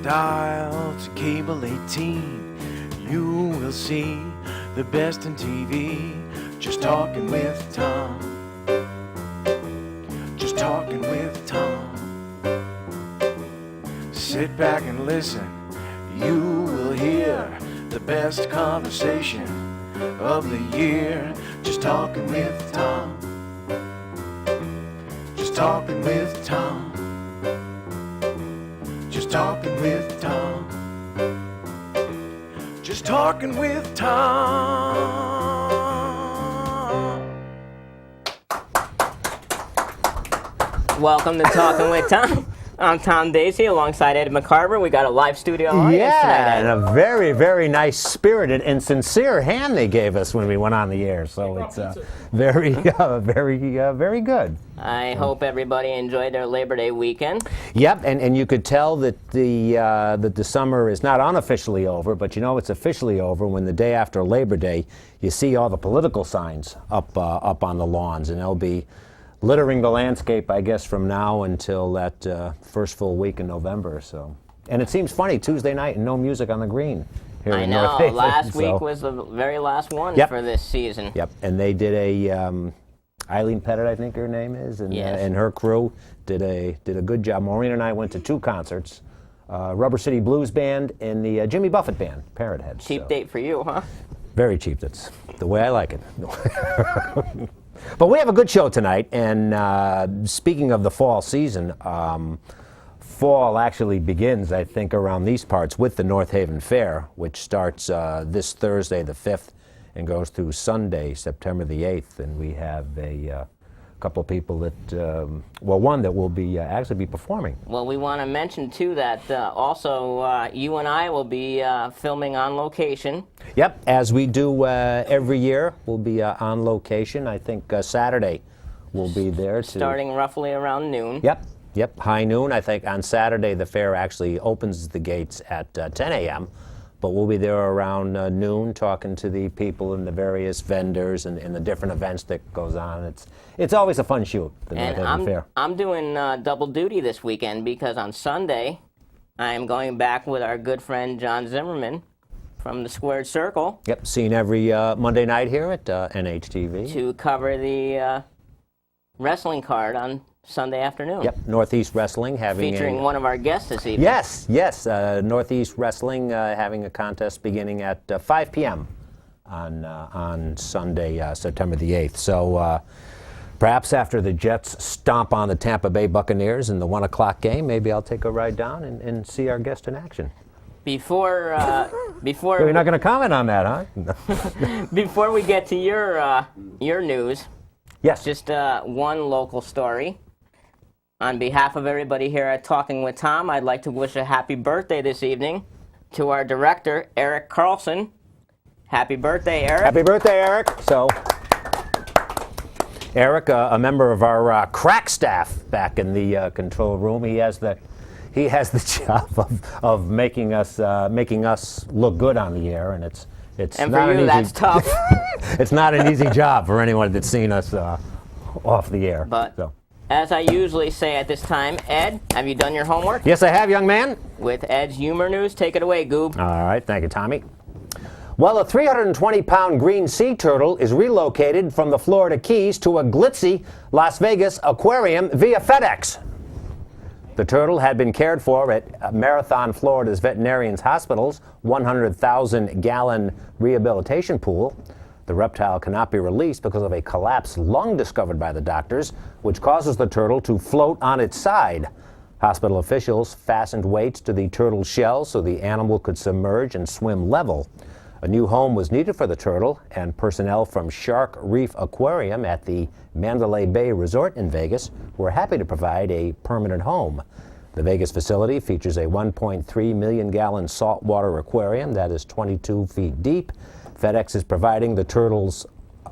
Dial to cable 18. You will see the best in TV. Just talking with Tom. Just talking with Tom. Sit back and listen. You will hear the best conversation of the year. Just talking with Tom. Just talking with Tom. Just talking with Tom. Just talking with Tom. Welcome to Talking with Tom. I'm Tom Daisy alongside Ed McCarver. We got a live studio audience tonight. And a very, very nice, spirited, and sincere hand they gave us when we went on the air. So it's very good. I hope everybody enjoyed their Labor Day weekend. Yep, and you could tell that the summer is not unofficially over, but you know it's officially over when the day after Labor Day you see all the political signs up on the lawns, and they'll be littering the landscape, I guess, from now until that first full week in November. So, and it seems funny, Tuesday night and no music on the green here in North Haven. Last week was the very last one for this season. Yep, and they did a Eileen Pettit, I think her name is, and and her crew did a good job. Maureen and I went to 2 concerts, Rubber City Blues Band and the Jimmy Buffett Band, Parrot Heads. Cheap date for you, huh? Very cheap. That's the way I like it. But we have a good show tonight, and speaking of the fall season, fall actually begins, I think, around these parts with the North Haven Fair, which starts this Thursday, the 5th, and goes through Sunday, September the 8th. And we have a couple of people that, one that will be actually be performing. Well, we want to mention, too, that also you and I will be filming on location. Yep, as we do every year, we'll be on location. I think Saturday we'll be there. Starting roughly around noon. Yep, high noon. I think on Saturday the fair actually opens the gates at 10 a.m., but we'll be there around noon talking to the people and the various vendors and the different events that goes on. It's always a fun shoot, the North Haven Fair. I'm doing double duty this weekend because on Sunday I am going back with our good friend John Zimmerman from the Squared Circle. Yep, seen every Monday night here at NHTV. To cover the wrestling card on Sunday afternoon. Yep, Northeast Wrestling featuring one of our guests this evening. Yes, Northeast Wrestling having a contest beginning at 5 p.m. on Sunday, September the 8th. So perhaps after the Jets stomp on the Tampa Bay Buccaneers in the 1 o'clock game, maybe I'll take a ride down and see our guest in action. Before you're not going to comment on that, huh? Before we get to your news, yes, just one local story. On behalf of everybody here at Talking with Tom, I'd like to wish a happy birthday this evening to our director, Eric Carlson. Happy birthday, Eric. Happy birthday, Eric. So, Eric, a member of our crack staff back in the control room, he has the job of making us look good on the air, and it's and not for you, an easy, that's tough. It's not an easy job for anyone that's seen us off the air. But as I usually say at this time, Ed, have you done your homework? Yes, I have, young man. With Ed's humor news, take it away, Goob. All right, thank you, Tommy. Well, a 320-pound green sea turtle is relocated from the Florida Keys to a glitzy Las Vegas aquarium via FedEx. The turtle had been cared for at Marathon, Florida's Veterinarians Hospital's 100,000-gallon rehabilitation pool. The reptile cannot be released because of a collapsed lung discovered by the doctors, which causes the turtle to float on its side. Hospital officials fastened weights to the turtle's shell so the animal could submerge and swim level. A new home was needed for the turtle, and personnel from Shark Reef Aquarium at the Mandalay Bay Resort in Vegas were happy to provide a permanent home. The Vegas facility features a 1.3 million-gallon saltwater aquarium that is 22 feet deep. FedEx is providing the turtle's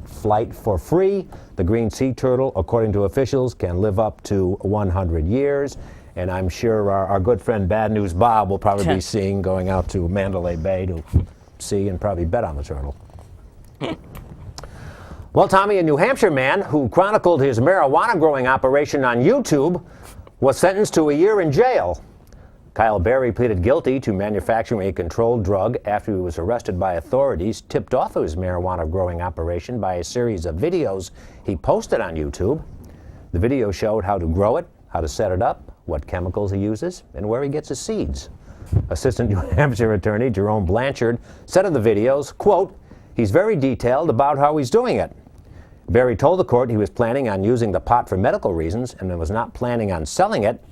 flight for free. The green sea turtle, according to officials, can live up to 100 years. And I'm sure our good friend Bad News Bob will probably be going out to Mandalay Bay to see and probably bet on the turtle. Well, Tommy, a New Hampshire man who chronicled his marijuana growing operation on YouTube was sentenced to a year in jail. Kyle Berry pleaded guilty to manufacturing a controlled drug after he was arrested by authorities, tipped off of his marijuana growing operation by a series of videos he posted on YouTube. The video showed how to grow it, how to set it up, what chemicals he uses, and where he gets his seeds. Assistant New Hampshire Attorney Jerome Blanchard said of the videos, quote, "He's very detailed about how he's doing it." Berry told the court he was planning on using the pot for medical reasons and was not planning on selling it.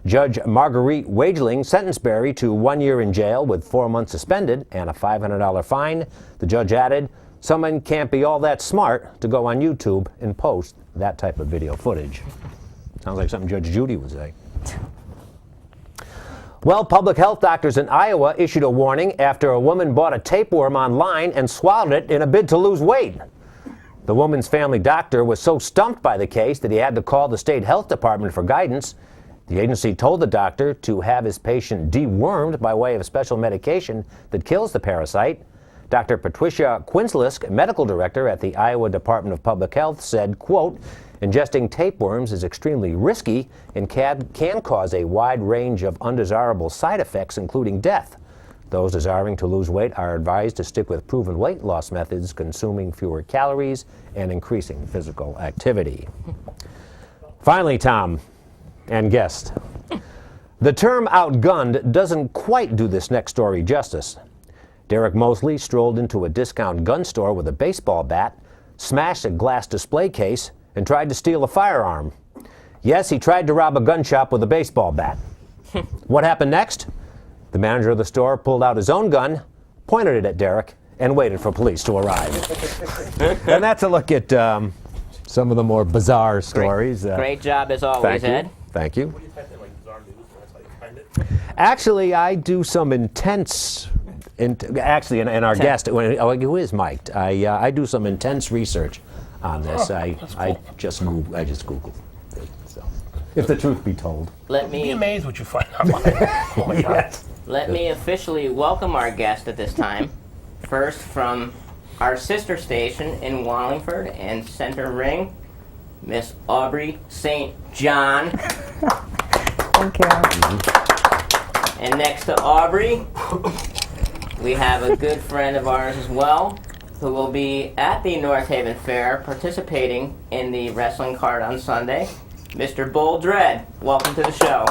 Judge Marguerite Wageling sentenced Berry to 1 year in jail with 4 months suspended and a $500 fine. The judge added, "Someone can't be all that smart to go on YouTube and post that type of video footage." Sounds like something Judge Judy would say. Well, public health doctors in Iowa issued a warning after a woman bought a tapeworm online and swallowed it in a bid to lose weight. The woman's family doctor was so stumped by the case that he had to call the state health department for guidance. The agency told the doctor to have his patient dewormed by way of special medication that kills the parasite. Dr. Patricia Quinslisk, medical director at the Iowa Department of Public Health, said, quote, "Ingesting tapeworms is extremely risky and can cause a wide range of undesirable side effects, including death. Those desiring to lose weight are advised to stick with proven weight loss methods, consuming fewer calories and increasing physical activity." Finally, Tom and guest, the term outgunned doesn't quite do this next story justice. Derek Mosley strolled into a discount gun store with a baseball bat, smashed a glass display case, and tried to steal a firearm. Yes, he tried to rob a gun shop with a baseball bat. What happened next? The manager of the store pulled out his own gun, pointed it at Derek, and waited for police to arrive. And that's a look at some of the more bizarre stories. Great job as always, Ed. Thank you. Actually, I do some intense. Actually, and our guest, who is Mike, I do some intense research on this. I just Googled it. So, if the truth be told, You'd be amazed what you find online. Oh my God. yes. Let me officially welcome our guest at this time. First from our sister station in Wallingford and Center Ring, Miss Aubrey St. John. Thank you. And next to Aubrey, we have a good friend of ours as well, who will be at the North Haven Fair participating in the wrestling card on Sunday, Mr. Bull DREDD. Welcome to the show.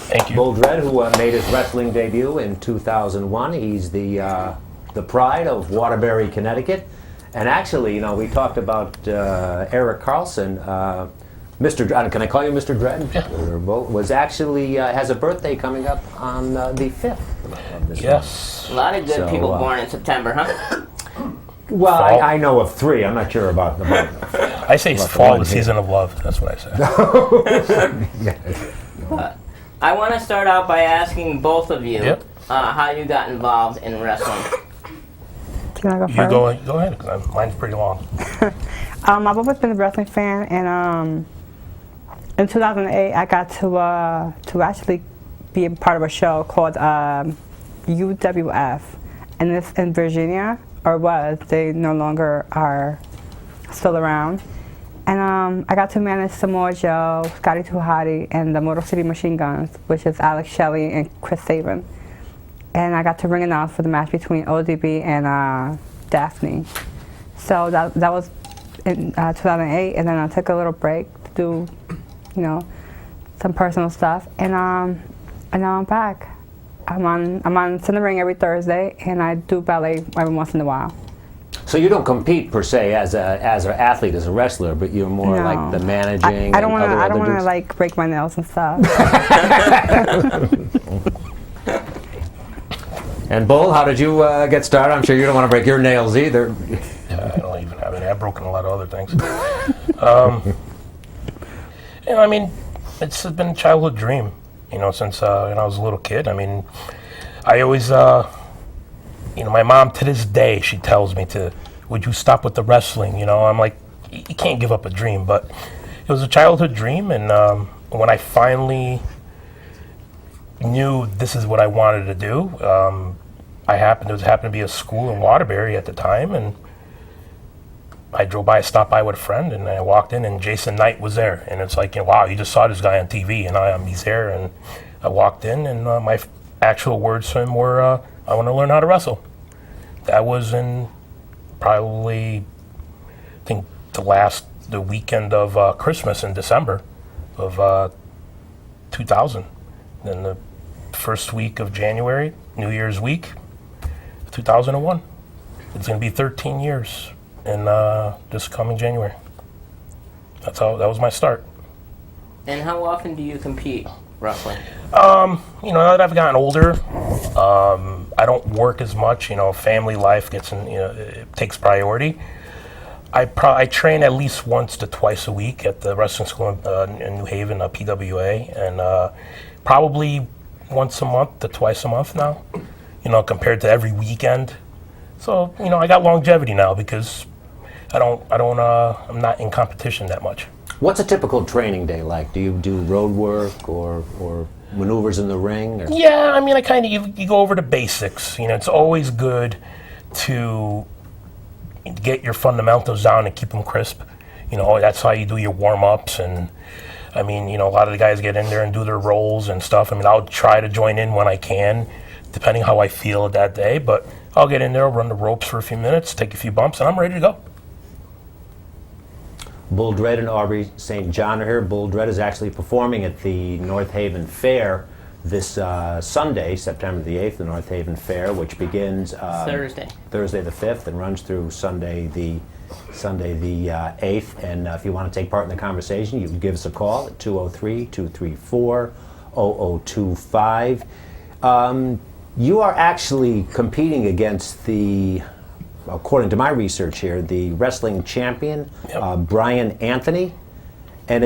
Thank you. Bull DREDD, who made his wrestling debut in 2001. He's the pride of Waterbury, Connecticut. And actually, you know, we talked about Eric Carlson. Mr. DREDD, can I call you Mr. DREDD? Yeah. Was actually has a birthday coming up on the 5th of this Yes. A lot of good So, people born in September, huh? month. Well, I know of 3. I'm not sure about the month. I say it's fall, the season of love. That's what I say. I want to start out by asking both of you Yep. how you got involved in wrestling. Can I go You first? go ahead, because mine's pretty long. I've always been a wrestling fan, and in 2008, I got to actually be a part of a show called UWF, and it's in Virginia, or was. They no longer are still around. And I got to manage Samoa Joe, Scotty 2 Hotty, and the Motor City Machine Guns, which is Alex Shelley and Chris Sabin. And I got to ring announce for the match between ODB and Daphne. So that was in 2008, and then I took a little break to do, you know, some personal stuff, and now I'm back. I'm on Center Ring every Thursday, and I do ballet every once in a while. So you don't compete per se as an athlete, as a wrestler, but you're more No. like the managing. I don't want to dudes? like break my nails and stuff. And Bull, how did you get started? I'm sure you don't want to break your nails either. Yeah, I don't even have any. I've broken a lot of other things. You know, I mean, it's been a childhood dream, you know, since when I was a little kid. I mean, I always, you know, my mom to this day, she tells me would you stop with the wrestling? You know, I'm like, you can't give up a dream, but it was a childhood dream, and when I finally knew this is what I wanted to do, there happened to be a school in Waterbury at the time, and I drove by, stopped by with a friend, and I walked in, and Jason Knight was there. And it's like, wow, you just saw this guy on TV, and he's there. And I walked in, and my actual words to him were, I want to learn how to wrestle. That was in probably, I think, the weekend of Christmas in December of 2000. Then the first week of January, New Year's week, 2001. It's going to be 13 years in this coming January. That was my start. And how often do you compete, roughly? Now that I've gotten older, I don't work as much. Family life it takes priority. I train at least once to twice a week at the wrestling school in New Haven, PWA, and probably once a month to twice a month now. Compared to every weekend. So I got longevity now because I'm not in competition that much. What's a typical training day like? Do you do road work or maneuvers in the ring? Or? Yeah, I kind of you go over the basics. It's always good to get your fundamentals down and keep them crisp. That's how you do your warm-ups. And a lot of the guys get in there and do their rolls and stuff. I'll try to join in when I can, depending how I feel that day. But I'll get in there, run the ropes for a few minutes, take a few bumps, and I'm ready to go. Bull DREDD and Aubrey St. John are here. Bull DREDD is actually performing at the North Haven Fair this Sunday, September the 8th, the North Haven Fair, which begins Thursday the 5th and runs through Sunday the 8th. And if you want to take part in the conversation, you can give us a call at 203-234-0025. You are actually competing against according to my research here, the wrestling champion, Yep. Brian Anthony. And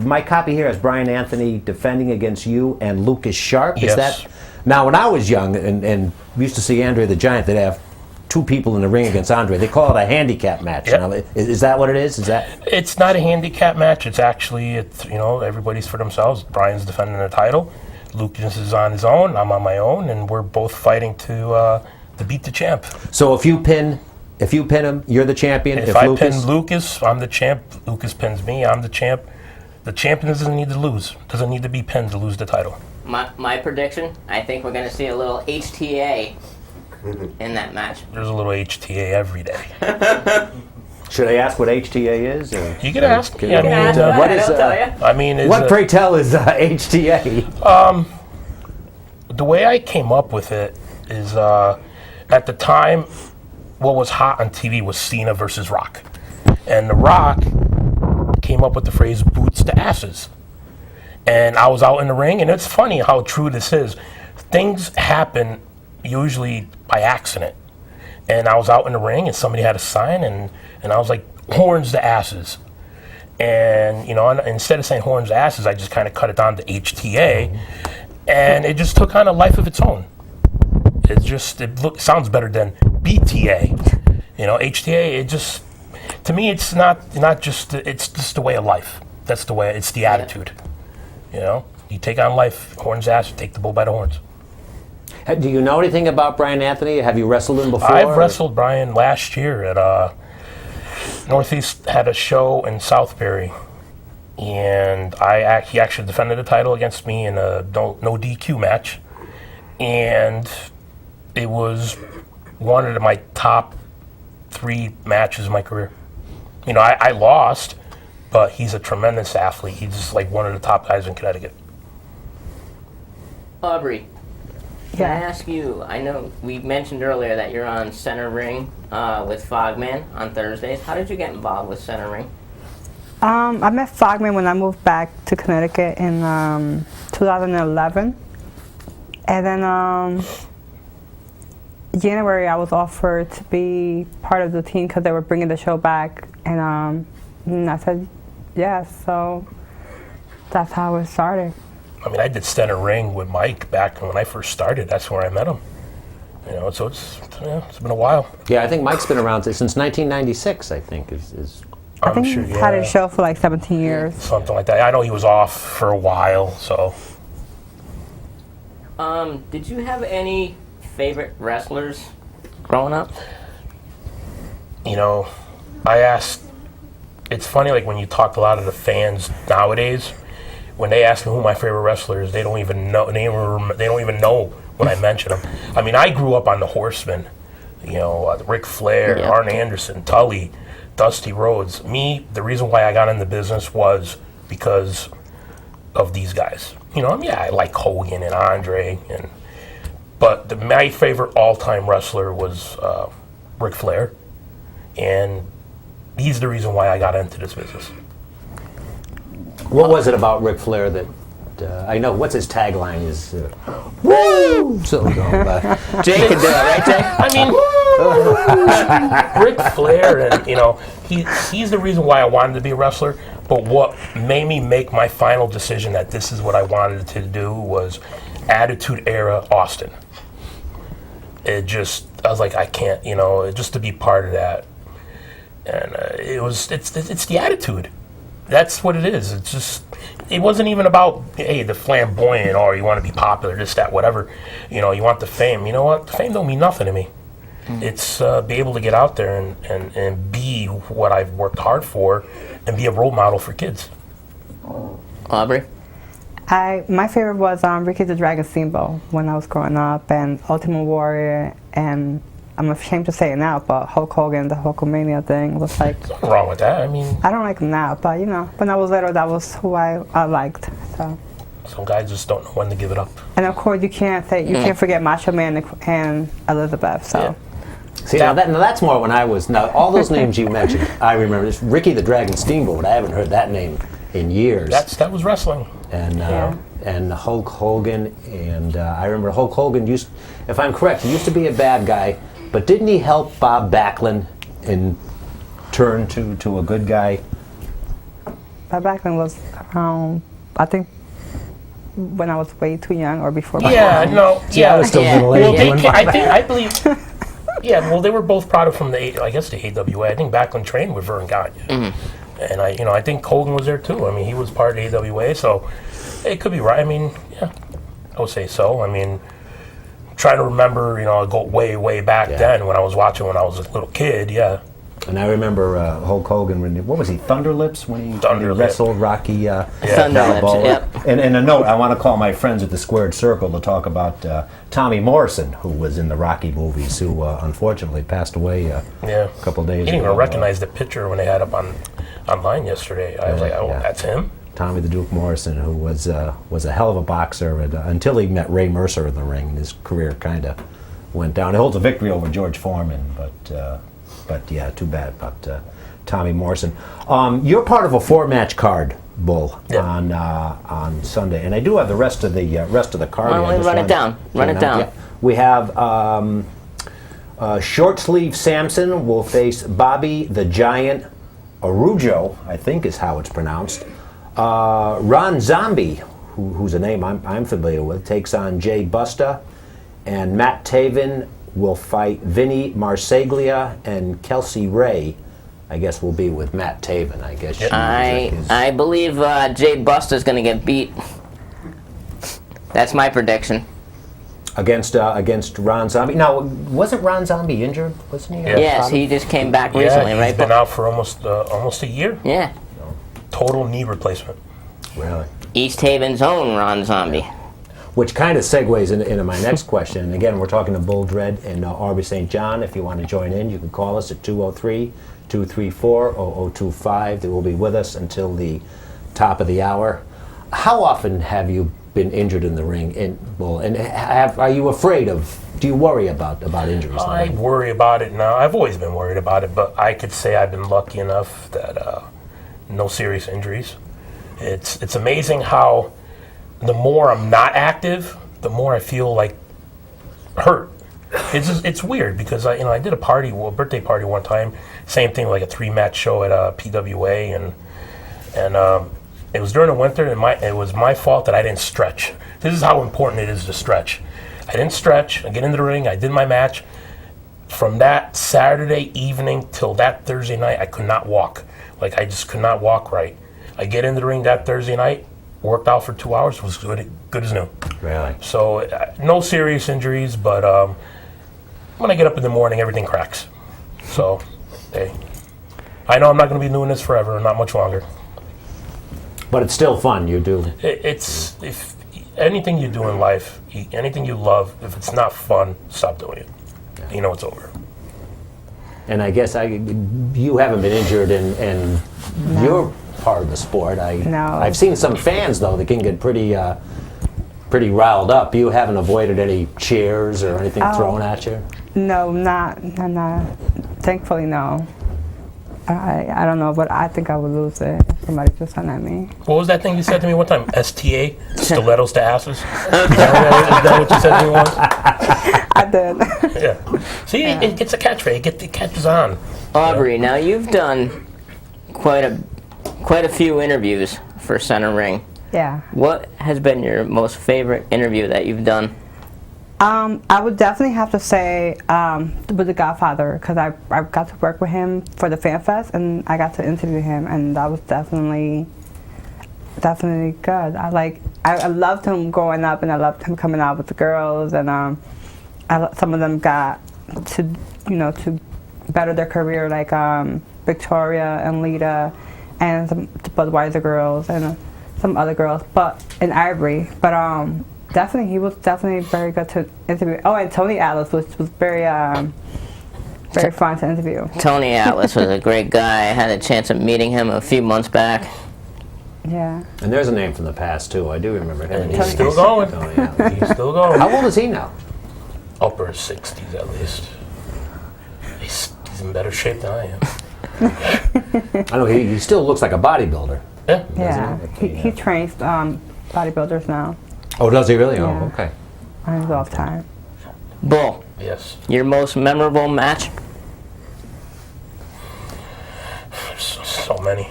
my copy here has Brian Anthony defending against you and Lucas Sharp. Yes. Is that, now when I was young and we used to see Andre the Giant, they'd have two people in the ring against Andre. They call it a handicap match. Yep. Now, is that what it is? It's not a handicap match. It's actually, everybody's for themselves. Brian's defending the title. Lucas is on his own. I'm on my own, and we're both fighting to beat the champ. So if you pin him, you're the champion. If I pin Lucas, I'm the champ. Lucas pins me, I'm the champ. The champion doesn't need to lose. Doesn't need to be pinned to lose the title. My prediction, I think we're going to see a little HTA in that match. There's a little HTA every day. Should I ask what HTA is? Or? You can ask. You can ask. What is? I'll tell you. What pray tell is HTA? The way I came up with it is at the time, what was hot on TV was Cena versus Rock. And The Rock came up with the phrase boots to asses. And I was out in the ring, and it's funny how true this is. Things happen usually by accident. And I was out in the ring, and somebody had a sign, and I was like, horns to asses. And, instead of saying horns to asses, I just kind of cut it down to HTA. And it just took on a life of its own. It sounds better than BTA. HTA, to me, it's not just, it's just the way of life. That's the way, it's the attitude. You take on life, horns ass, you take the bull by the horns. Do you know anything about Brian Anthony? Have you wrestled him before? I've wrestled Brian last year at Northeast had a show in Southbury, and he actually defended the title against me in a no DQ match, and it was one of my top 3 matches of my career. I lost, but he's a tremendous athlete. He's just like one of the top guys in Connecticut. Aubrey, can I ask you, I know we mentioned earlier that you're on Center Ring with Fogman on Thursdays. How did you get involved with Center Ring? I met Fogman when I moved back to Connecticut in 2011. And then January I was offered to be part of the team because they were bringing the show back. And I said yes, so that's how it started. I did Center Ring with Mike back when I first started. That's where I met him. So it's been a while. Yeah, I think Mike's been around since 1996, I think. I think he's had a show for like 17 years. Something like that. I know he was off for a while, so. Did you have any favorite wrestlers growing up? you know, I asked. It's funny, like when you talk to a lot of the fans nowadays, when they ask me who my favorite wrestler is, they don't even know. They don't even know when I mention them. I mean, I grew up on the Horsemen. You know, Ric Flair, Yeah. Arn Anderson, Tully, Dusty Rhodes. Me, the reason why I got in the business was because of these guys. You know, I mean, I like Hogan and Andre, but my favorite all-time wrestler was Ric Flair, and he's the reason why I got into this business. What was it about Ric Flair that I know? What's his tagline? Is "Woo!" So Jay can do it, right, Jay? I mean, Ric Flair, and you know, he's the reason why I wanted to be a wrestler. But what made me make my final decision that this is what I wanted to do was Attitude Era Austin. I was like, I can't, you know, just to be part of that. And it's the attitude. That's what it is. It's just, it wasn't even about, hey, the flamboyant or you want to be popular, this, that, whatever. You know, you want the fame. You know what? The fame don't mean nothing to me. It's be able to get out there and be what I've worked hard for and be a role model for kids. Aubrey? My favorite was Ricky the Dragon Steamboat when I was growing up, and Ultimate Warrior, and I'm ashamed to say it now, but Hulk Hogan, the Hulkamania thing was like... There's nothing wrong with that. I mean... I don't like him now, but you know, when I was little, that was who I liked, so... Some guys just don't know when to give it up. And of course, you can't forget Macho Man and Elizabeth, so... Yeah. See, now that's more when I was... Now, all those names you mentioned, I remember. This Ricky the Dragon Steamboat, I haven't heard that name in years. That was wrestling. And Hulk Hogan, and I remember Hulk Hogan used, if I'm correct, he used to be a bad guy, but didn't he help Bob Backlund and turn to a good guy? Bob Backlund was around, I think, when I was way too young or before. Yeah, no, yeah. I was still Yeah. middle Well, aged. I believe. Yeah, well, they were both product from the AWA. I think Backlund trained with Vern Gagne, and I think Hogan was there too. I mean, he was part of the AWA, so it could be right. I mean, yeah, I would say so. I mean, trying to remember, I go way back then when I was watching when I was a little kid. Yeah. And I remember Hulk Hogan, what was he, Thunderlips, when he wrestled Rocky Thunderlips, Balboa? yep. And a note, I want to call my friends at the Squared Circle to talk about Tommy Morrison, who was in the Rocky movies, who unfortunately passed away a couple days ago. You didn't even recognize the picture when they had up online yesterday. I was like, oh, that's him? Tommy the Duke Morrison, who was a hell of a boxer until he met Ray Mercer in the ring, and his career kind of went down. He holds a victory over George Foreman, but yeah, too bad about Tommy Morrison. You're part of a 4-match card, Bull, on Sunday, and I do have the rest of the card. Why don't we run it down? Run it down. Yeah. We have Short Sleeve Samson will face Bobby the Giant Arujo, I think is how it's pronounced. Ron Zombie, who's a name I'm familiar with, takes on Jay Busta, and Matt Taven will fight Vinny Marseglia, and Kelsey Ray, I guess, will be with Matt Taven. I guess. I believe Jay Busta's going to get beat. That's my prediction. Against Ron Zombie. Now, wasn't Ron Zombie injured? Wasn't he? Yes, he just came back recently, he's right? been out for almost a year. Yeah. Total knee replacement. Really? East Haven's own Ron Zombie. Which kind of segues into my next question. And again, we're talking to Bull Dredd in Aubrey St. John. If you want to join in, you can call us at 203-234-0025. They will be with us until the top of the hour. How often have you been injured in the ring, Bull? And are you afraid of? Do you worry about injuries? I worry about it now. I've always been worried about it, but I could say I've been lucky enough that no serious injuries. It's amazing how the more I'm not active, the more I feel like hurt. It's weird because I did a birthday party one time, same thing, like a 3-match show at PWA, and it was during the winter, and it was my fault that I didn't stretch. This is how important it is to stretch. I didn't stretch. I get into the ring. I did my match. From that Saturday evening till that Thursday night, I could not walk. Like, I just could not walk right. I get into the ring that Thursday night, worked out for 2 hours, was good as new. Really? So no serious injuries, but when I get up in the morning, everything cracks. So Hey, I know I'm not going to be doing this forever, not much longer. But it's still fun. You do. It's if anything you do in life, anything you love, if it's not fun, stop doing it. You know it's over. And I guess you haven't been injured in your part of the sport. No. I've seen some fans though that can get pretty riled up. You haven't avoided any chairs or anything thrown at you? No, not. Thankfully, no. I don't know, but I think I would lose it if somebody just went at me. What was that thing you said to me one time? STA? Stilettos to asses? Is that what you said to me once? I did. Yeah. See, it gets a catchphrase. It catches on. Aubrey, now you've done quite a few interviews for Center Ring. Yeah. What has been your most favorite interview that you've done? I would definitely have to say with The Godfather, because I got to work with him for the Fan Fest, and I got to interview him, and that was definitely good. I loved him growing up, and I loved him coming out with the girls, and some of them got to better their career, like Victoria and Lita, and some Budweiser girls, and some other girls, and Ivory, definitely, he was definitely very good to interview. Oh, and Tony Atlas was very fun to interview. Tony Atlas was a great guy. I had a chance of meeting him a few months back. Yeah. And there's a name from the past too. I do remember him. And he's still going. He's still going. How old is he now? Upper 60s at least. He's in better shape than I am. I know he still looks like a bodybuilder. Yeah. Yeah. He trains bodybuilders now. Oh, does he really? Yeah. Oh, okay. On his off time. Bull, Yes. your most memorable match? So many.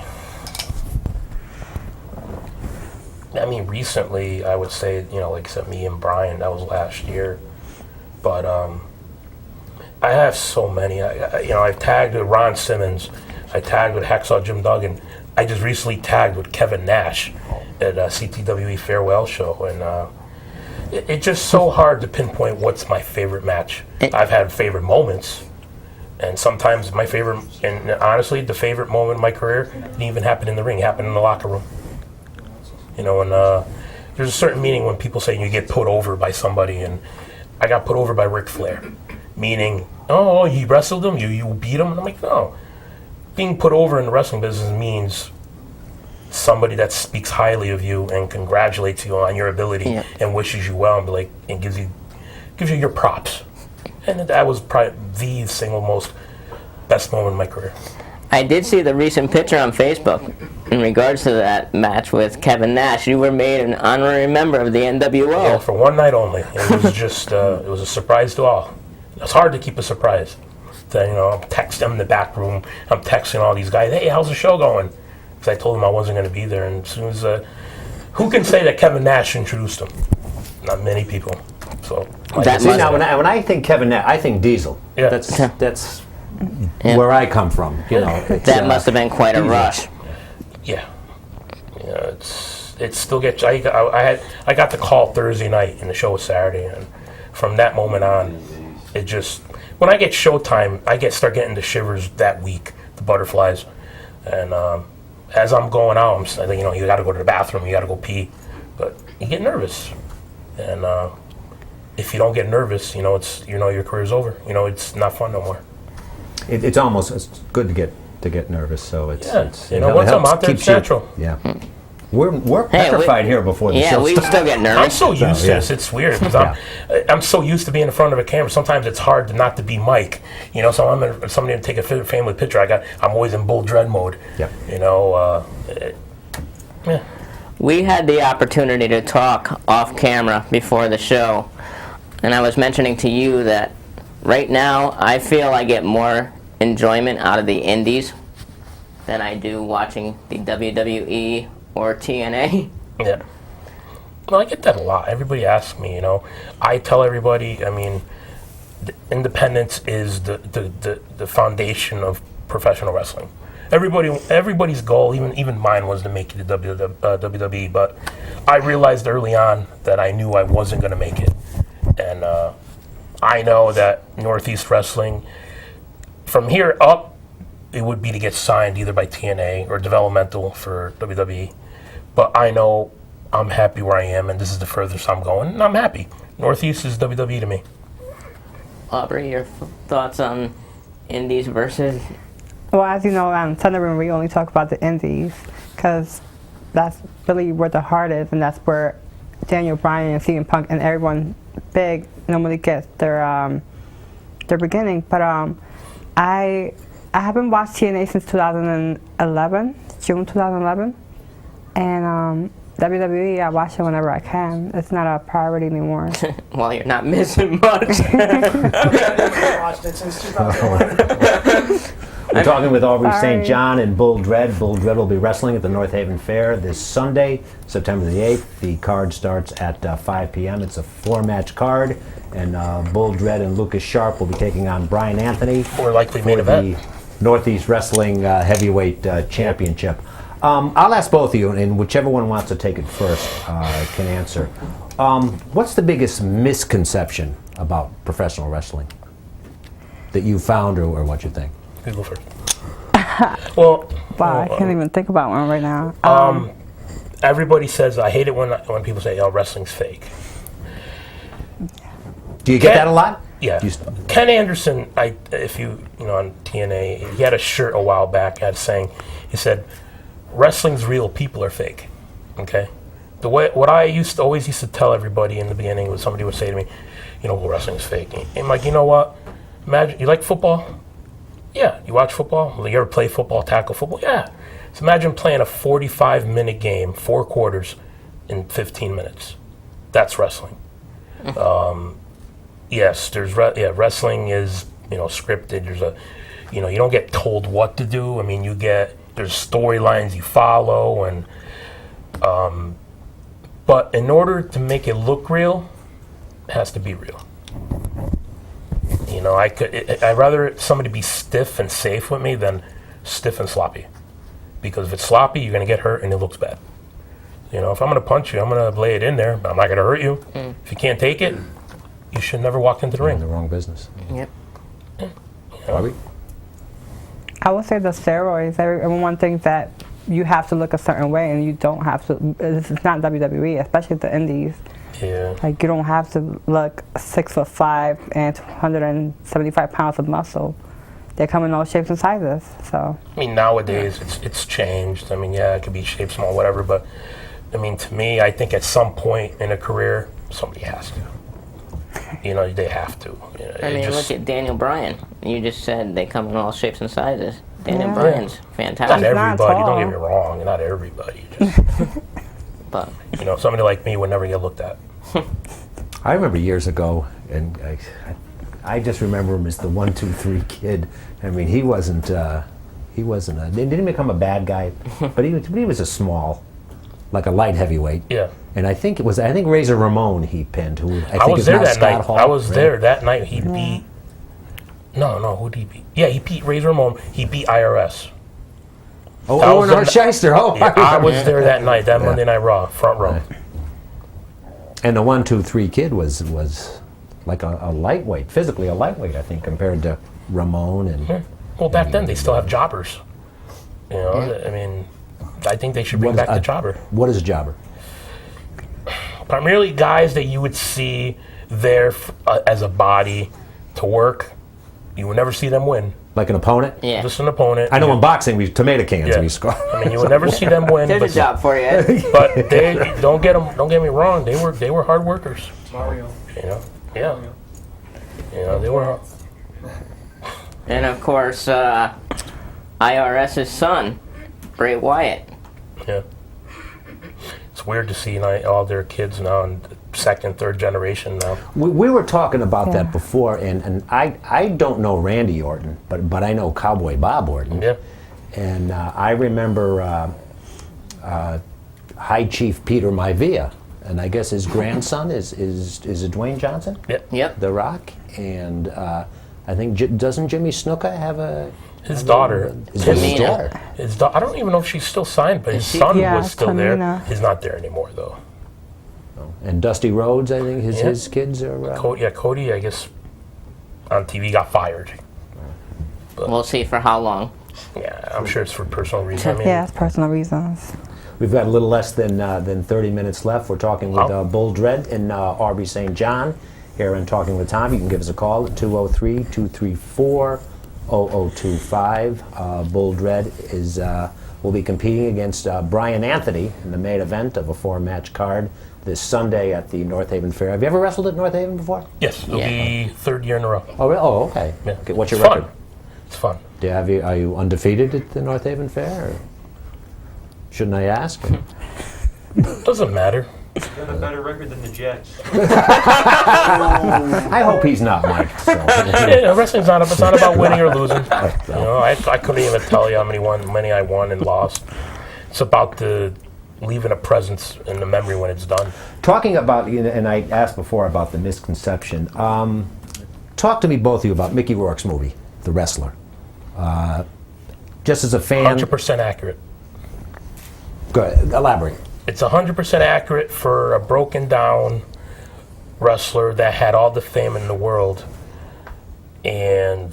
I mean, recently, I would say, like I said, me and Brian, that was last year. But I have so many. I've tagged with Ron Simmons. I tagged with Hacksaw Jim Duggan. I just recently tagged with Kevin Nash at a CTWE farewell show, and it's just so hard to pinpoint what's my favorite match. I've had favorite moments, and sometimes my favorite, and honestly, the favorite moment in my career didn't even happen in the ring. It happened in the locker room. And there's a certain meaning when people say you get put over by somebody, and I got put over by Ric Flair, meaning, oh, you wrestled him, you beat him, and I'm like, no. Being put over in the wrestling business means somebody that speaks highly of you and congratulates you on your ability and wishes you well and gives you your props. And that was probably the single most best moment in my career. I did see the recent picture on Facebook in regards to that match with Kevin Nash. You were made an honorary member of the NWO. Yeah, for one night only. It was just it was a surprise to all. It's hard to keep a surprise. I'm texting in the back room. I'm texting all these guys, hey, how's the show going? I told him I wasn't going to be there, and as soon as who can say that Kevin Nash introduced him? Not many people. So now when I think Kevin Nash, I think Diesel. Yeah. That's where I come from. That must have been quite a rush. Yeah. It still gets. I got the call Thursday night, and the show was Saturday, and from that moment on, it just when I get showtime, I start getting the shivers that week, the butterflies, and. As I'm going out, I think, you got to go to the bathroom, you got to go pee, but you get nervous, and if you don't get nervous, your career's over. It's not fun no more. It's good to get nervous, so it's once I'm out there, it's natural. Yeah. We're petrified here before the show we starts. still get nervous. I'm so used to this. It's weird because I'm so used to being in front of a camera. Sometimes it's hard not to be Mike. So I'm somebody to take a family picture. I'm always in bull dread mode. Yeah. Yeah. We had the opportunity to talk off camera before the show, and I was mentioning to you that right now I feel I get more enjoyment out of the indies than I do watching the WWE or TNA. Yeah. Well, I get that a lot. Everybody asks me, I tell everybody, independence is the foundation of professional wrestling. Everybody's goal, even mine, was to make it to WWE, but I realized early on that I knew I wasn't going to make it. And I know that Northeast Wrestling, from here up, it would be to get signed either by TNA or developmental for WWE. But I know I'm happy where I am, and this is the furthest I'm going, and I'm happy. Northeast is WWE to me. Aubrey, your thoughts on indies versus? Well, as you know, on Thunderbird, we only talk about the indies because that's really where the heart is, and that's where Daniel Bryan and CM Punk and everyone big normally gets their beginning. But I haven't watched TNA since 2011, June 2011, and WWE, I watch it whenever I can. It's not a priority anymore. Well, you're not missing much. I've watched it since 2001. We're talking with Aubrey Sorry. St. John and Bull Dread. Bull Dread will be wrestling at the North Haven Fair this Sunday, September the 8th. The card starts at 5 p.m. It's a 4-match card, and Bull Dread and Lucas Sharp will be taking on Brian Anthony More likely for main event. the Northeast Wrestling Heavyweight Championship. I'll ask both of you, and whichever one wants to take it first can answer. What's the biggest misconception about professional wrestling that you found, or what you think? You go first. Well, Wow, I can't even think about one right now. everybody says, I hate it when people say, oh, wrestling's fake. Do you get that a lot? Yeah. Do you Ken Anderson, if you know, on TNA, he had a shirt a while back had saying, he said, wrestling's real, people are fake. Okay? What I always used to tell everybody in the beginning was somebody would say to me, you know, well, wrestling's fake. And I'm like, you know what? Imagine, you like football? Yeah. You watch football? Well, you ever play football, tackle football? Yeah. So imagine playing a 45-minute game, 4 quarters, in 15 minutes. That's wrestling. Yes, wrestling is, you know, scripted. There's you don't get told what to do. I mean, there's storylines you follow, and but in order to make it look real, it has to be real. You know, I'd rather somebody be stiff and safe with me than stiff and sloppy, because if it's sloppy, you're gonna get hurt and it looks bad. You know, if I'm gonna punch you, I'm gonna lay it in there, but I'm not gonna hurt you. If you can't take it, you should never walk into the in ring. the wrong business? Yep. Aubrey? I would say the steroids. Everyone thinks that you have to look a certain way, and you don't have to. It's not WWE, especially the indies. Yeah. Like, you don't have to look 6'5" and 175 pounds of muscle. They come in all shapes and sizes. So. I mean, nowadays it's changed. I mean, yeah, it could be shape, small, whatever. But I mean, to me, I think at some point in a career, somebody has to. You know, they have to. You know, I mean, look at Daniel Bryan. You just said they come in all shapes and sizes. Daniel Bryan's not fantastic. everybody. tall. Don't get me wrong. Not everybody. Just, But you know, somebody like me would never get looked at. I remember years ago, and I just remember him as the 1, 2, 3 kid. I mean, he wasn't. He didn't become a bad guy, but he was a small, like a light heavyweight. Yeah. And I think Razor Ramon he pinned. Who I was is there now that Scott night. Hall, I was right? there that night. He beat. No, who did he beat? Yeah, he beat Razor Ramon. He beat IRS. Oh, That Owen was Hart Shyster. Oh, Yeah, I was there that night. That Monday Night Raw, front row. Right. And the 1, 2, 3 kid was like a lightweight, physically a lightweight, I think, compared to Ramon and. Well, back then they still have jobbers. You know, I mean, I think they should bring back the jobber. What is a jobber? Primarily guys that you would see there as a body to work. You would never see them win. Like an opponent? yeah, Just an opponent. I know in boxing, we tomato cans. Yeah. We score. I mean, you would never see them win. there's but a job for you, Ed. But they don't get me wrong. They were hard workers. Mario. You know, yeah. You know, they were. And of course, IRS's son, Bray Wyatt. Yeah. It's weird to see all their kids now in second, third generation now. We were talking about Yeah. that before, and I don't know Randy Orton, but I know Cowboy Bob Orton. Yeah. And I remember High Chief Peter Maivia, and I guess his grandson is it Dwayne Johnson? Yep. The Rock, and I think doesn't Jimmy Snuka have a His daughter. His Tamina. daughter. I don't even know if she's still signed, but his Is she? son Yeah, was still Tamina. there. He's not there anymore, though. And Dusty Rhodes, I think Yeah. his kids are. Cody, I guess, on TV got fired. We'll see for how long. Yeah, I'm sure it's for personal reasons. I mean, Yeah, it's personal reasons. We've got a little less than 30 minutes left. We're talking with Bull Dredd in Aubrey St. John. Here in Talking with Tom, you can give us a call at 203-234-0025. Bull Dredd will be competing against Brian Anthony in the main event of a 4-match card this Sunday at the North Haven Fair. Have you ever wrestled at North Haven before? yes, it'll be 3rd year in a row. Oh, really? Oh, okay. Yeah. Okay, what's your It's record? fun. It's fun. Are you undefeated at the North Haven Fair? Or shouldn't I ask? Doesn't matter. You have a better record than the Jets. I hope he's not, Mike. So. Yeah, wrestling's not. It's not about winning or losing. You know, I couldn't even tell you how many I won and lost. It's about leaving a presence in the memory when it's done. Talking about, and I asked before about the misconception. Talk to me, both of you, about Mickey Rourke's movie, The Wrestler. Just as a fan. 100% accurate. Go ahead, elaborate. It's 100% accurate for a broken down wrestler that had all the fame in the world and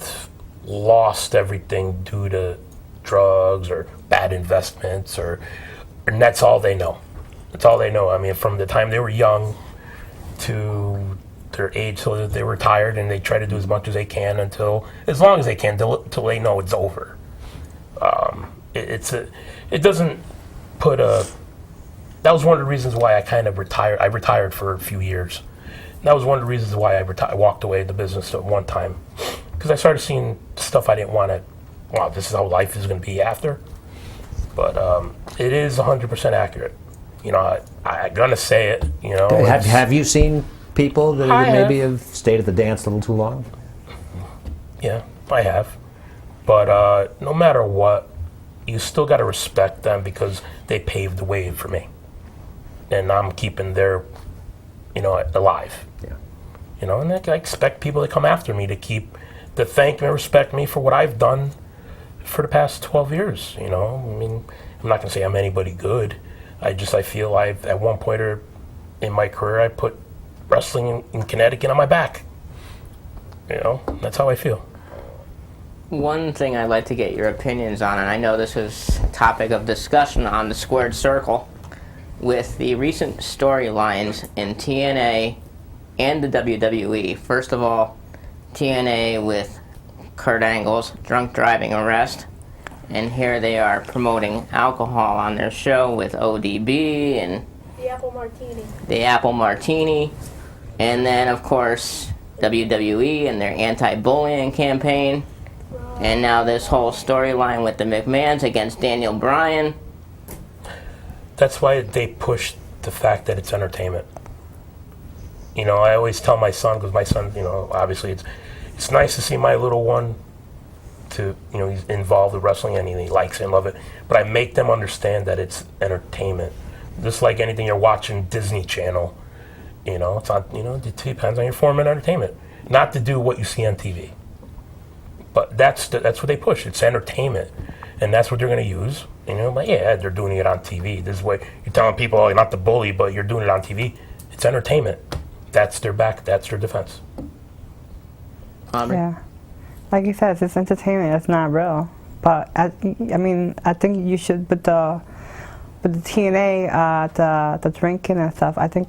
lost everything due to drugs or bad investments, and that's all they know. That's all they know. I mean, from the time they were young to their age till they retired, and they try to do as much as they can as long as they can till they know it's over. It doesn't put a. That was one of the reasons why I kind of retired. I retired for a few years. And that was one of the reasons why I walked away the business at one time, because I started seeing stuff I didn't want to. Wow, this is how life is going to be after. But it is 100% accurate. You know, I'm gonna say it. You know, Have you seen people that maybe have stayed at the dance a little too long? Yeah, I have. But no matter what, you still got to respect them because they paved the way for me. And I'm keeping their, alive. Yeah. You know, and I expect people to come after me to thank me and respect me for what I've done for the past 12 years, you know. I mean, I'm not going to say I'm anybody good. I feel at one point in my career, I put wrestling in Connecticut on my back. You know, that's how I feel. One thing I'd like to get your opinions on, and I know this is a topic of discussion on the Squared Circle, with the recent storylines in TNA and the WWE. First of all, TNA with Kurt Angle's drunk driving arrest, and here they are promoting alcohol on their show with ODB and the Apple Martini. The Apple Martini, and then of course WWE and their anti-bullying campaign. And now this whole storyline with the McMahons against Daniel Bryan. That's why they push the fact that it's entertainment. You know, I always tell my son, because my son, obviously it's nice to see my little one he's involved with wrestling and he likes it and love it. But I make them understand that it's entertainment. Just like anything you're watching Disney Channel, it's not, it depends on your form of entertainment. Not to do what you see on TV. But that's what they push. It's entertainment, and that's what they're going to use. But yeah, they're doing it on TV. This is what you're telling people, oh, you're not the bully, but you're doing it on TV. It's entertainment. That's their back. That's their defense. Yeah, like you said, it's entertainment. It's not real. But I think you should with the TNA, the drinking and stuff. I think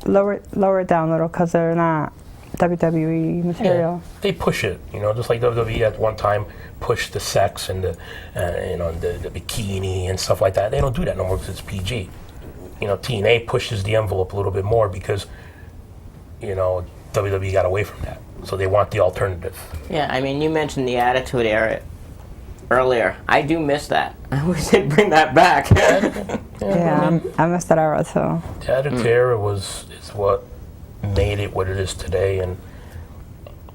lower it down a little because they're not WWE material. Yeah, they push it, just like WWE at one time pushed the sex and the bikini and stuff like that. They don't do that no more because it's PG. TNA pushes the envelope a little bit more because, WWE got away from that. So they want the alternative. Yeah, I mean, you mentioned the Attitude Era earlier. I do miss that. I wish they'd bring that back. Yeah, I miss that era too. The Attitude Era is what made it what it is today, and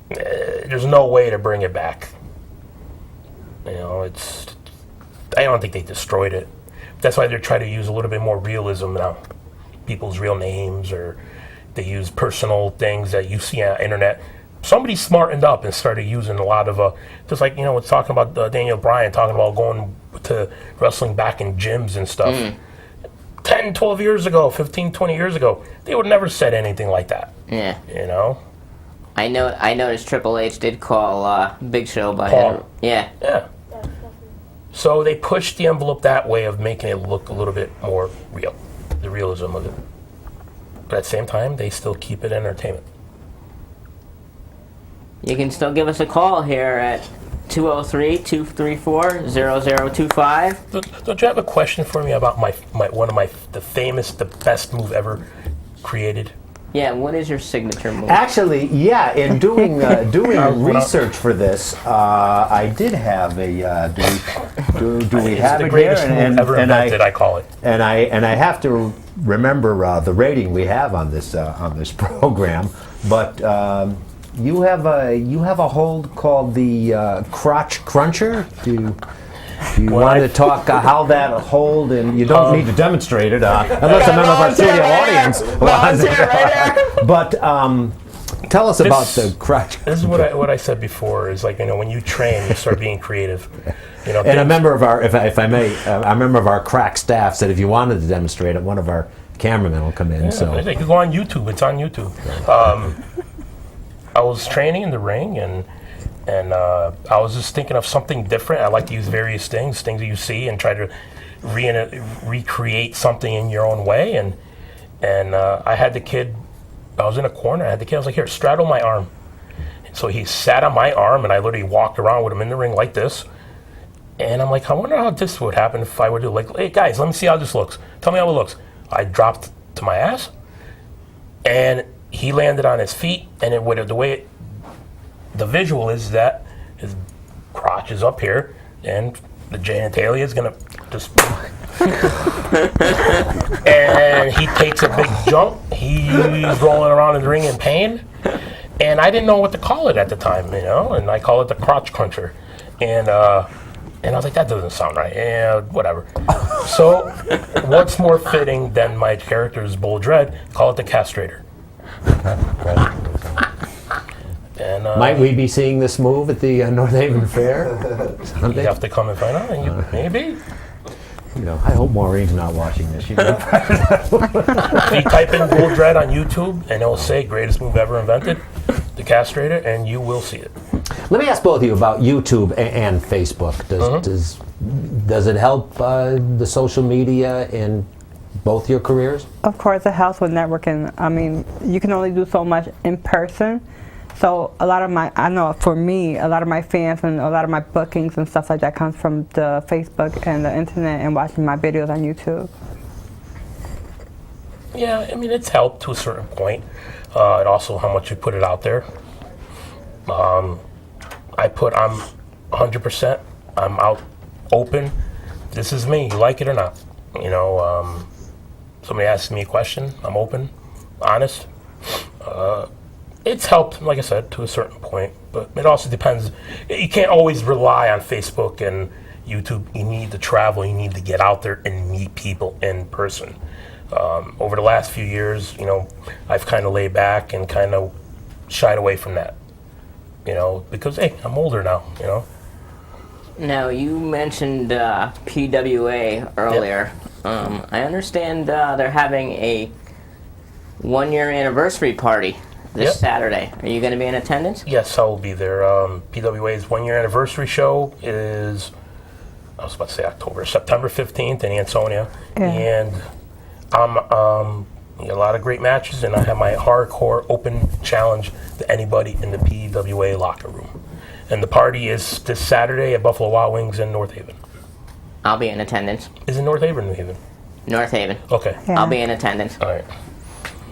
there's no way to bring it back. I don't think they destroyed it. That's why they're trying to use a little bit more realism now. People's real names, or they use personal things that you see on the internet. Somebody smartened up and started using a lot of, just like, it's talking about Daniel Bryan, talking about going to wrestling back in gyms and stuff. 10, 12 years ago, 15, 20 years ago, they would never said anything like that. Yeah. I noticed Triple H did call Big Show by Paul. Yeah. Yeah. So they pushed the envelope that way of making it look a little bit more real, the realism of it. But at the same time, they still keep it entertainment. You can still give us a call here at 203-234-0025. Don't you have a question for me about the best move ever created? Yeah, what is your signature move? Actually, yeah, in doing research for this, I did have a. Do we have the it greatest here? move ever invented, I call it. And I have to remember the rating we have on this program, but. You have a hold called the crotch cruncher. Do you want to talk how that hold, and you don't need to demonstrate it unless a member of our studio audience wants it. But tell us about the crotch. This is what I said before. Is like, when you train, you start being creative. And a member of our, if I may, a member of our crack staff said if you wanted to demonstrate it, one of our cameramen will come in. Yeah, so you can go on YouTube. It's on YouTube. I was training in the ring, and I was just thinking of something different. I like to use various things that you see, and try to recreate something in your own way. And I had the kid. I was in a corner. I had the kid. I was like, "Here, straddle my arm." And so he sat on my arm, and I literally walked around with him in the ring like this. And I'm like, I wonder how this would happen if I were to hey guys, let me see how this looks. Tell me how it looks. I dropped to my ass, and he landed on his feet, and the visual is that his crotch is up here, and the genitalia is gonna just, and he takes a big jump. He's rolling around in the ring in pain, and I didn't know what to call it at the time, and I call it the crotch cruncher, and I was like, that doesn't sound right. Yeah, whatever. So, what's more fitting than my character's Bull Dread? Call it the castrator. And, might we be seeing this move at the North Haven Fair Sunday? You have to come and find out, and maybe. I hope Maureen's not watching this. If you type in Bull Dread on YouTube, and it'll say greatest move ever invented, the castrator, and you will see it. Let me ask both of you about YouTube and Facebook. Does it help the social media in both your careers? Of course, it helps with networking. I mean, you can only do so much in person. So I know for me, a lot of my fans and a lot of my bookings and stuff like that comes from the Facebook and the internet and watching my videos on YouTube. Yeah, I mean, it's helped to a certain point. And also how much you put it out there. I'm 100%, I'm out open. This is me, you like it or not. Somebody asks me a question, I'm open, honest. It's helped, like I said, to a certain point, but it also depends. You can't always rely on Facebook and YouTube. You need to travel, you need to get out there and meet people in person. Over the last few years, I've kind of laid back and kind of shied away from that, because, hey, I'm older now, Now, you mentioned PWA earlier. Yep. I understand they're having a one-year anniversary party this Saturday. Are you going to be in attendance? Yes, I will be there. PWA's one-year anniversary show is, I was about to say September 15th in Ansonia. Yeah. And I'm a lot of great matches, and I have my hardcore open challenge to anybody in the PWA locker room. And the party is this Saturday at Buffalo Wild Wings in North Haven. I'll be in attendance. Is it North Haven or New Haven? North Haven. Okay. Yeah. I'll be in attendance. All right.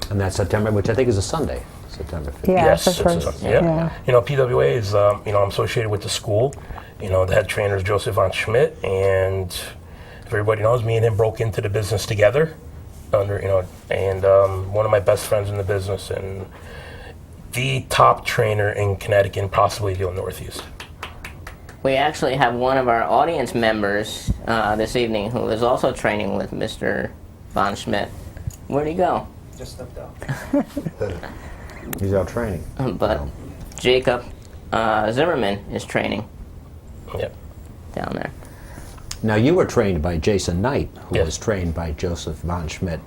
And that's September, which I think is a Sunday. September 15th. Yeah, yes, it's yeah. PWA is, I'm associated with the school. The head trainer is Joseph von Schmidt, and if everybody knows, me and him broke into the business together. And one of my best friends in the business, and the top trainer in Connecticut and possibly the Northeast. We actually have one of our audience members this evening who is also training with Mr. von Schmidt. Where'd he go? Just stepped out. He's out training. But Jacob Zimmerman is training down there. Now, you were trained by Jason Knight, who was trained by Joseph von Schmidt.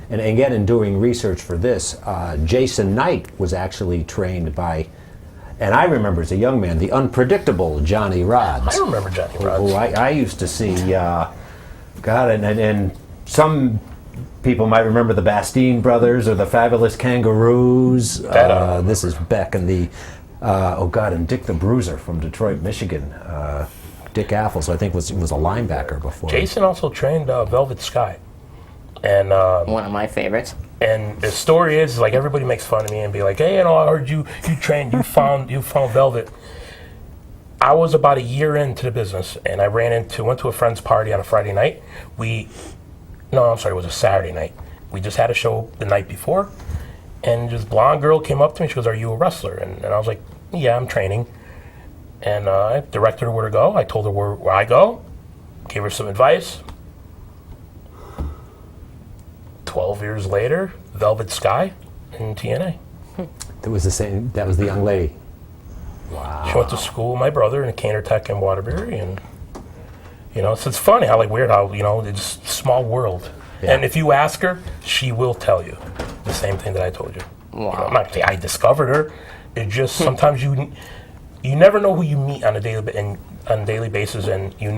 And again, in doing research for this, Jason Knight was actually trained by And I remember as a young man the unpredictable Johnny Rods. I remember Johnny Rods. Who I used to see, God, and some people might remember the Bastine Brothers or the Fabulous Kangaroos. This is back in the, and Dick the Bruiser from Detroit, Michigan. Dick Affles, I think, was a linebacker before. Jason also trained Velvet Sky. And one of my favorites. And the story is, like, everybody makes fun of me and be like, hey, I heard you trained, you found Velvet. I was about a year into the business, and I went to a friend's party on a Friday night. It was a Saturday night. We just had a show the night before, and this blonde girl came up to me. She goes, are you a wrestler? And I was like, yeah, I'm training. And I directed her where to go. I told her where I go, gave her some advice. 12 years later, Velvet Sky in TNA. That was the young lady. Wow. She went to school with my brother in a Cantor Tech in Waterbury, and so it's funny how weird how it's a small world. Yeah. And if you ask her, she will tell you the same thing that I told you. Wow. I'm not saying I discovered her. It just sometimes you never know who you meet on a daily basis, and you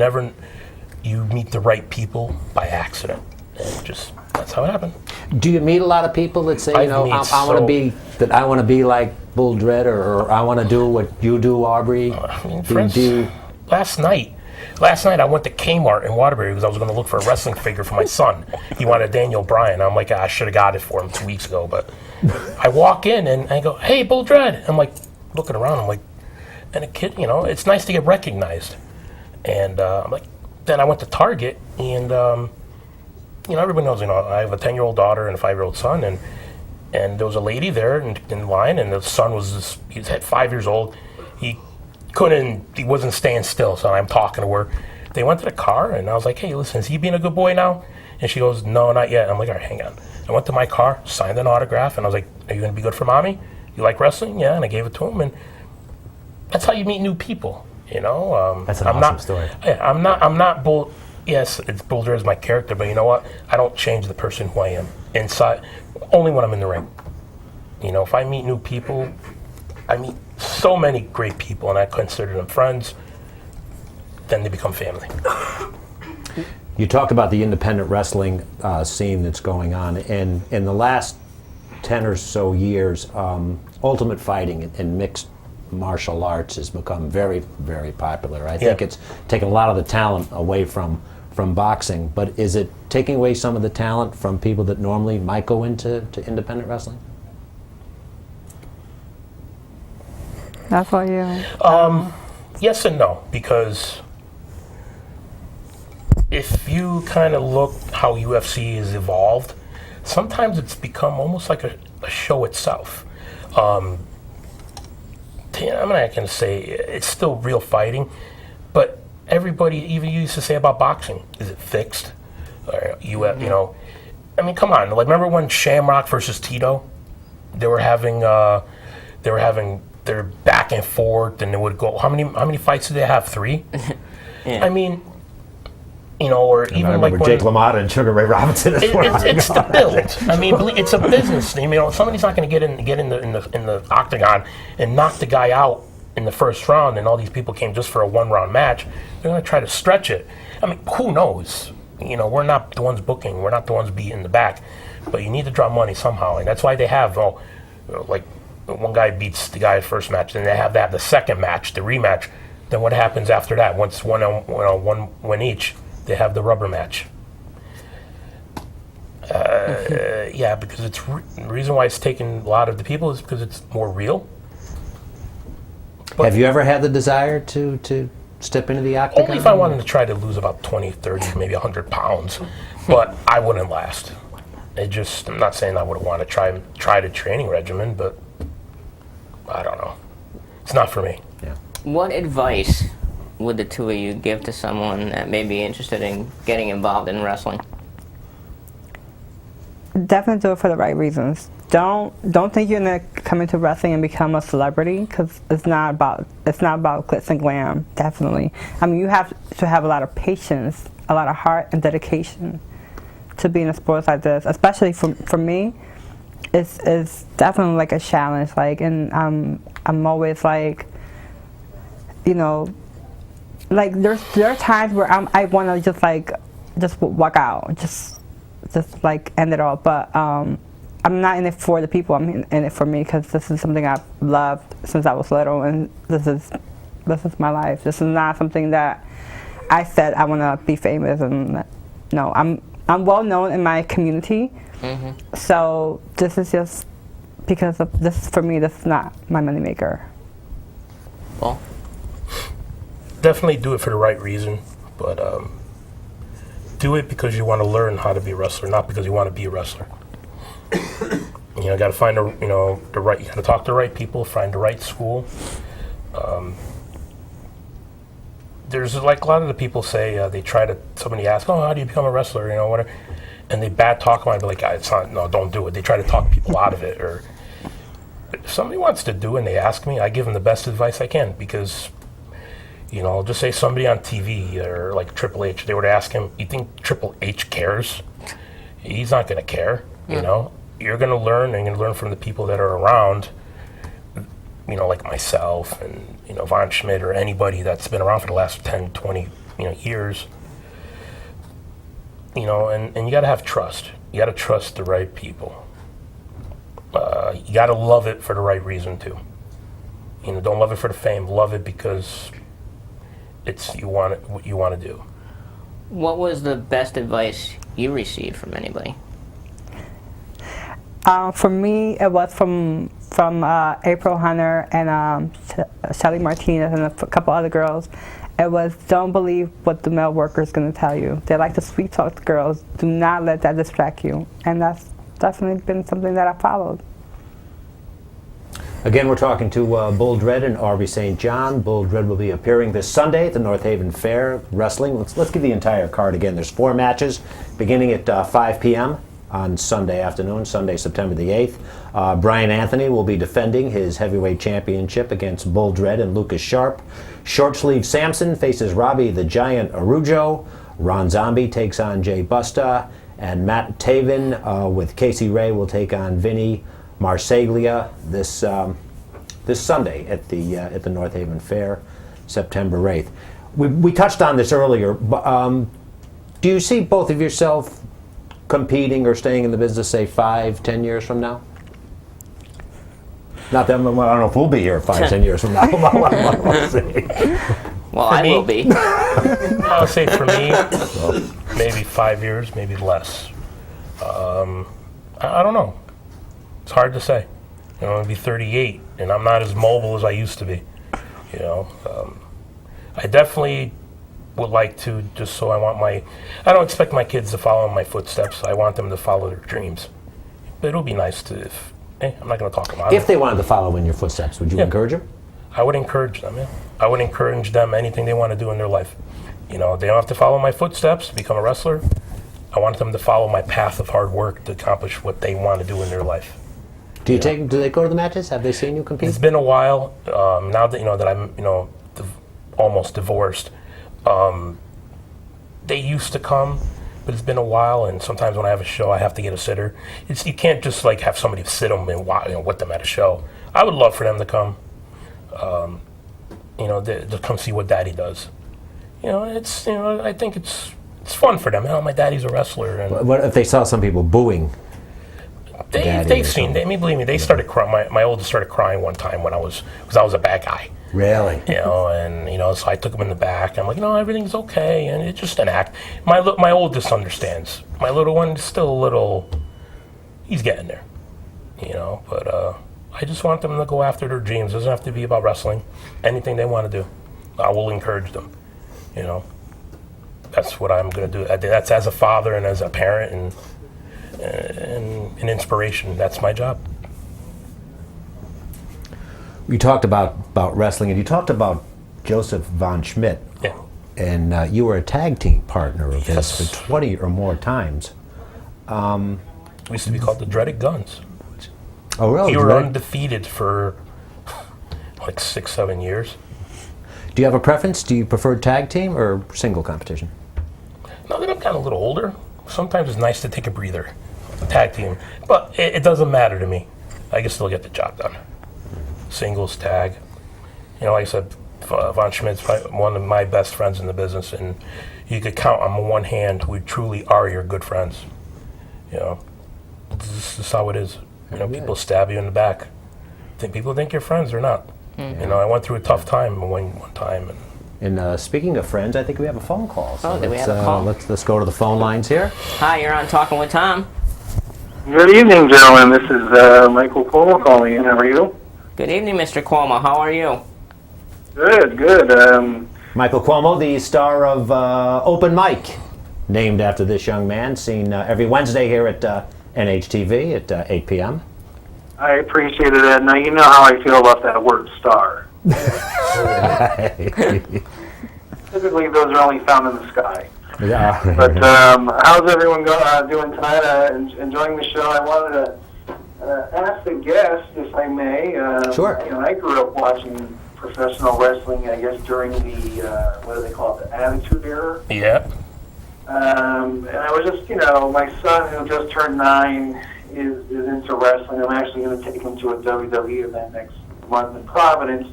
meet the right people by accident. And that's how it happened. Do you meet a lot of people that say, I want to be like Bull Dredd, or I want to do what you do, Aubrey? Last night I went to Kmart in Waterbury because I was going to look for a wrestling figure for my son. He wanted Daniel Bryan. I'm like, I should have got it for him 2 weeks ago. But I walk in and I go, hey, Bull Dredd. I'm like looking around. I'm like, and a kid, it's nice to get recognized. And I'm like, then I went to Target, and everybody knows, I have a 10-year-old daughter and a 5-year-old son, and there was a lady there in line, and the son was he was 5 years old. He wasn't staying still, so I'm talking to her. They went to the car, and I was like, hey, listen, is he being a good boy now? And she goes, no, not yet. I'm like, all right, hang on. I went to my car, signed an autograph, and I was like, are you going to be good for mommy? You like wrestling? Yeah, and I gave it to him, and that's how you meet new people, That's an awesome story. I'm not Bull. Yes, it's Bull Dredd is my character, but you know what? I don't change the person who I am inside, only when I'm in the ring. If I meet new people, I meet so many great people, and I consider them friends, then they become family. You talked about the independent wrestling scene that's going on, and in the last 10 or so years, ultimate fighting and mixed martial arts has become very, very popular. I think it's taken a lot of the talent away from boxing, but is it taking away some of the talent from people that normally might go into independent wrestling? That's what you... Yes and no, because if you kind of look how UFC has evolved, sometimes it's become almost like a show itself. I'm not going to say it's still real fighting, but everybody even used to say about boxing, is it fixed? Or come on. Like, remember when Shamrock versus Tito? They were having their back and forth, and they would go. How many fights did they have? 3. Yeah. Or even I like remember Jake LaMotta and Sugar Ray Robinson. It's the build. It's a business. Somebody's not going to get in the octagon and knock the guy out in the first round, and all these people came just for a 1-round match. They're going to try to stretch it. Who knows? We're not the ones booking. We're not the ones beating the back. But you need to draw money somehow, and that's why they have like one guy beats the guy first match, then they have the second match, the rematch. Then what happens after that? Once one win each, they have the rubber match. Because it's the reason why it's taken a lot of the people is because it's more real. But have you ever had the desire to step into the octagon? Only if I wanted to try to lose about 20, 30, maybe 100 pounds, but I wouldn't last. I'm not saying I would want to try the training regimen, but I don't know. It's not for me. Yeah. What advice would the two of you give to someone that may be interested in getting involved in wrestling? Definitely do it for the right reasons. Don't think you're gonna come into wrestling and become a celebrity, because it's not about glitz and glam. Definitely. You have to have a lot of patience, a lot of heart and dedication to be in a sport like this. Especially for me, it's definitely like a challenge. Like, and I'm always like, you know, like there are times where I want to just walk out, just like end it all. But I'm not in it for the people. I'm in it for me, because this is something I've loved since I was little, and this is my life. This is not something that I said I want to be famous. And no, I'm well known in my community. So this is just because of this. For me, this is not my moneymaker. Well, Definitely do it for the right reason, but do it because you want to learn how to be a wrestler, not because you want to be a wrestler. You know, got to find you got to talk to the right people, find the right school. There's like a lot of the people say somebody asks, oh, how do you become a wrestler, you know, whatever, and they bad talk them. I'd be like, it's not, no, don't do it. They try to talk people out of it. Or if somebody wants to do it and they ask me, I give them the best advice I can, because, you know, just say somebody on TV or like Triple H, they were to ask him, you think Triple H cares? He's not going to care, you know. You're going to learn, and you're going to learn from the people that are around, you know, like myself and, you know, Von Schmidt or anybody that's been around for the last 10, 20, you know, years. You know, and you got to have trust. You got to trust the right people. You got to love it for the right reason too. You know, don't love it for the fame. Love it because it's what you want to do. what was the best advice you received from anybody? For me, it was from April Hunter and Shelly Martinez and a couple other girls. It was, don't believe what the male worker is going to tell you. They like to sweet talk the girls. Do not let that distract you. And that's definitely been something that I followed. Again, we're talking to Bull DREDD and Aubrey St. John. Bull DREDD will be appearing this Sunday at the North Haven Fair Wrestling. Let's give the entire card again. There's 4 matches beginning at 5 p.m. on Sunday afternoon, Sunday, September the 8th. Brian Anthony will be defending his heavyweight championship against Bull DREDD and Lucas Sharp. Short Sleeve Samson faces Robbie the Giant Arujo. Ron Zombie takes on Jay Busta. And Matt Taven with Casey Ray will take on Vinny Marseglia this Sunday at the North Haven Fair, September 8th. We touched on this earlier, but do you see both of yourself competing or staying in the business, say 5-10 years from now? Not that I don't know if we'll be here 5-10 years from now. Well, I will be. I'll say for me, maybe 5 years, maybe less. I don't know. It's hard to say. You know, I'll be 38, and I'm not as mobile as I used to be. You know, I definitely would like to, just so I don't expect my kids to follow in my footsteps. I want them to follow their dreams. But it'll be nice to, I'm not going to talk about it. If they wanted to follow in your footsteps, would you encourage them? I would encourage them, yeah. I would encourage them anything they want to do in their life. You know, they don't have to follow my footsteps to become a wrestler. I want them to follow my path of hard work to accomplish what they want to do in their life. Do they go to the matches? Have they seen you compete? It's been a while. Now that that I'm almost divorced, they used to come, but it's been a while. And sometimes when I have a show, I have to get a sitter. You can't just like have somebody sit them and with them at a show. I would love for them to come. To come see what Daddy does. I think it's fun for them. My daddy's a wrestler. And what if they saw some people booing? They've seen. Believe me, they started crying. My oldest started crying one time because I was a bad guy. Really? So I took him in the back. I'm like, everything's okay, and it's just an act. My oldest understands. My little one is still a little. He's getting there, But I just want them to go after their dreams. It doesn't have to be about wrestling. Anything they want to do, I will encourage them. That's what I'm going to do. That's as a father and as a parent and an inspiration. That's my job. You talked about wrestling, and you talked about Joseph Von Schmidt. Yeah. And you were a tag team partner of his for 20 or more times. We used to be called the Dreaded Guns. Oh, really? We were undefeated for like 6-7 years. Do you have a preference? Do you prefer tag team or single competition? Now that I'm kind of a little older, sometimes it's nice to take a breather. tag team. But it doesn't matter to me. I can still get the job done. Singles, tag. You know, like I said, Von Schmidt's one of my best friends in the business, and you could count on one hand who truly are your good friends. You know, this is how it is. You know, people stab you in the back. People think you're friends or not. You know, I went through a tough time one time. And speaking of friends, I think we have a phone call. So do we have a call? Let's go to the phone lines here. Hi, you're on Talking with Tom. Good evening, gentlemen. This is Michael Cuomo calling in. How are you? Good evening, Mr. Cuomo. How are you? Good, good. Michael Cuomo, the star of Open Mic, named after this young man, seen every Wednesday here at NHTV at 8 p.m. I appreciated that. Now, you know how I feel about that word star. Typically, those are only found in the sky. Yeah. But how's everyone doing tonight? Enjoying the show? I wanted to ask the guest, if I may. Sure. You know, I grew up watching professional wrestling, I guess, during the, what do they call it, the Attitude Era. Yeah. And I was just, you know, my son who just turned 9 is into wrestling. I'm actually going to take him to a WWE event next month in Providence.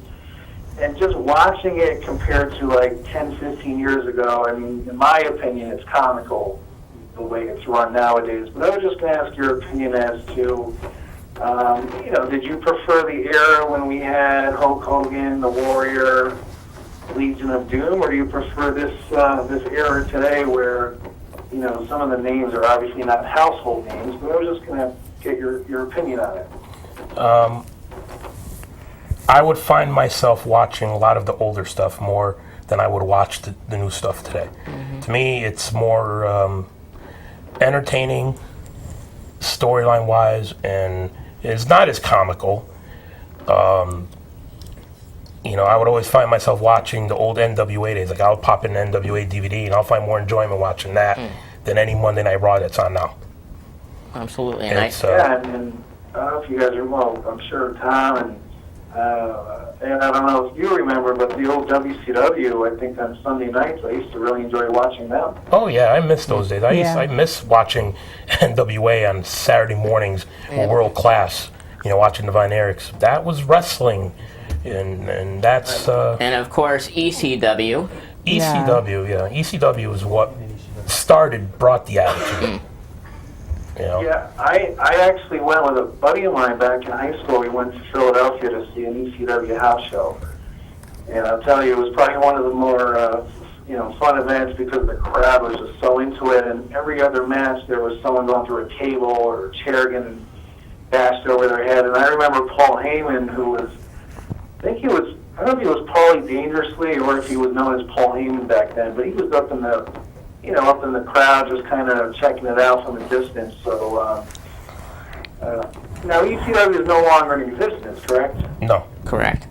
And just watching it compared to like 10, 15 years ago, I mean, in my opinion, it's comical the way it's run nowadays. But I was just going to ask your opinion as to, you know, did you prefer the era when we had Hulk Hogan, The Warrior, Legion of Doom, or do you prefer this era today where, you know, some of the names are obviously not household names, but I was just going to get your opinion on it. I would find myself watching a lot of the older stuff more than I would watch the new stuff today. Mm-hmm. To me, it's more entertaining, storyline-wise, and it's not as comical. You know, I would always find myself watching the old NWA days. Like, I'll pop in an NWA DVD, and I'll find more enjoyment watching that than any Monday Night Raw that's on now. Absolutely. And I don't know if you guys are, well, I'm sure Tom and I don't know if you remember, but the old WCW, I think on Sunday nights, I used to really enjoy watching them. Oh, yeah, I miss those days. I miss watching NWA on Saturday mornings, World Class, you know, watching Divine Erics. That was wrestling, and that's... and, of course, ECW. ECW, yeah. ECW is what brought the attitude. You know? Yeah, I actually went with a buddy of mine back in high school. We went to Philadelphia to see an ECW house show. And I'll tell you, it was probably one of the more, you know, fun events because the crowd was just so into it. And every other match, there was someone going through a table or a chair getting bashed over their head. And I remember Paul Heyman, who was, I think he was, I don't know if he was Paulie Dangerously or if he was known as Paul Heyman back then, but he was up in the, you know, up in the crowd, just kind of checking it out from a distance. So, now ECW is no longer in existence, correct? No. Correct.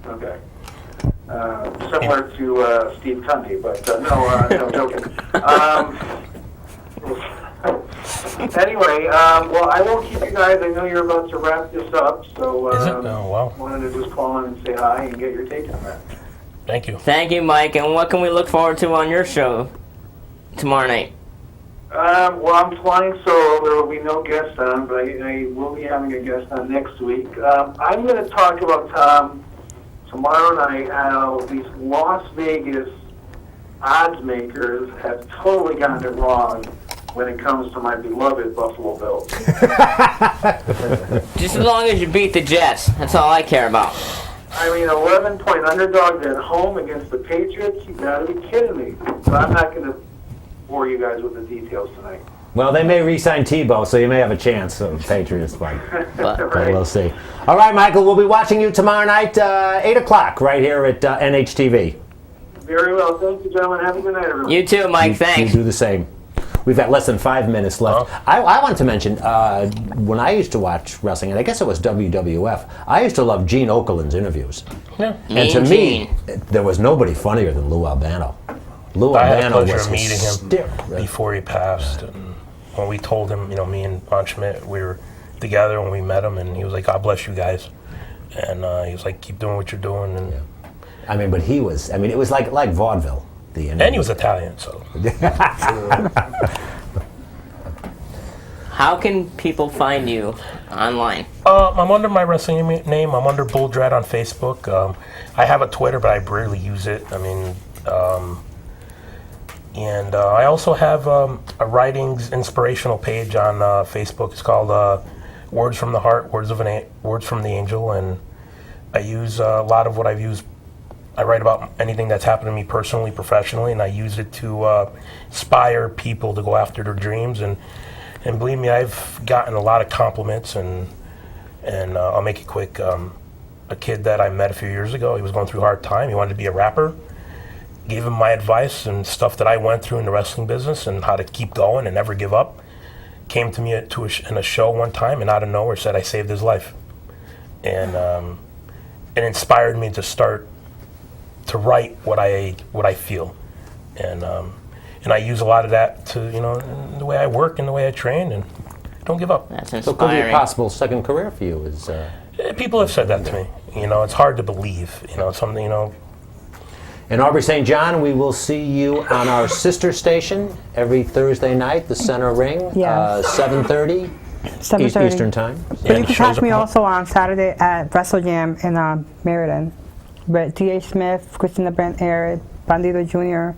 Okay. Similar to Steve Cundy, but no, joking. Anyway, well, I won't keep you guys. I know you're about to wrap this up, so Is it? Oh, wow. wanted to just call in and say hi and get your take on that. Thank you. Thank you, Mike. And what can we look forward to on your show tomorrow night? Well, I'm flying solo. There will be no guest on, but I will be having a guest on next week. I'm going to talk about, tomorrow night, how these Las Vegas odds makers have totally gotten it wrong when it comes to my beloved Buffalo Bills. Just as long as you beat the Jets. That's all I care about. I mean, 11-point underdogs at home against the Patriots? You got to be kidding me. But I'm not going to bore you guys with the details tonight. Well, they may re-sign Tebow, so you may have a chance of Patriots fight. But we'll see. All right, Michael, we'll be watching you tomorrow night, 8 o'clock, right here at NHTV. Very well. Thank you, gentlemen. Have a good night, everyone. You too, Mike. Thanks. You do the same. We've got less than 5 minutes left. I wanted to mention, when I used to watch wrestling, and I guess it was WWF, I used to love Gene Okerlund's interviews. Yeah. And to me, there was nobody funnier than Lou Albano. Lou I had the Albano pleasure was of meeting him hysterical. before he passed. And when we told him, you know, me and Von Schmidt, we were together when we met him, and he was like, God bless you guys. And he was like, keep doing what you're doing. And I mean, but he was, I mean, it was like vaudeville. And he was Italian, so. How can people find you online? I'm under my wrestling name. I'm under Bull Dread on Facebook. I have a Twitter, but I rarely use it. I mean, and I also have a writings inspirational page on Facebook. It's called Words from the Heart, Words from the Angel, and I use a lot of what I've used. I write about anything that's happened to me personally, professionally, and I use it to inspire people to go after their dreams. And believe me, I've gotten a lot of compliments, and I'll make it quick. A kid that I met a few years ago, he was going through a hard time. He wanted to be a rapper. Gave him my advice and stuff that I went through in the wrestling business and how to keep going and never give up. Came to me in a show one time and out of nowhere said I saved his life. And it inspired me to start to write what I feel. And I use a lot of that to, in the way I work and the way I train, and don't give up. That's So inspiring. could be a possible second career for you is... People have said that to me. It's hard to believe. Something, In Aubrey St. John, we will see you on our sister station every Thursday night, the Center Ring, Yeah. 7:30 7:30. Eastern Time. But you can catch me also on Saturday at Wrestle Jam in Meriden with D.H. Smith, Christina Brent Arid, Bandido Jr.,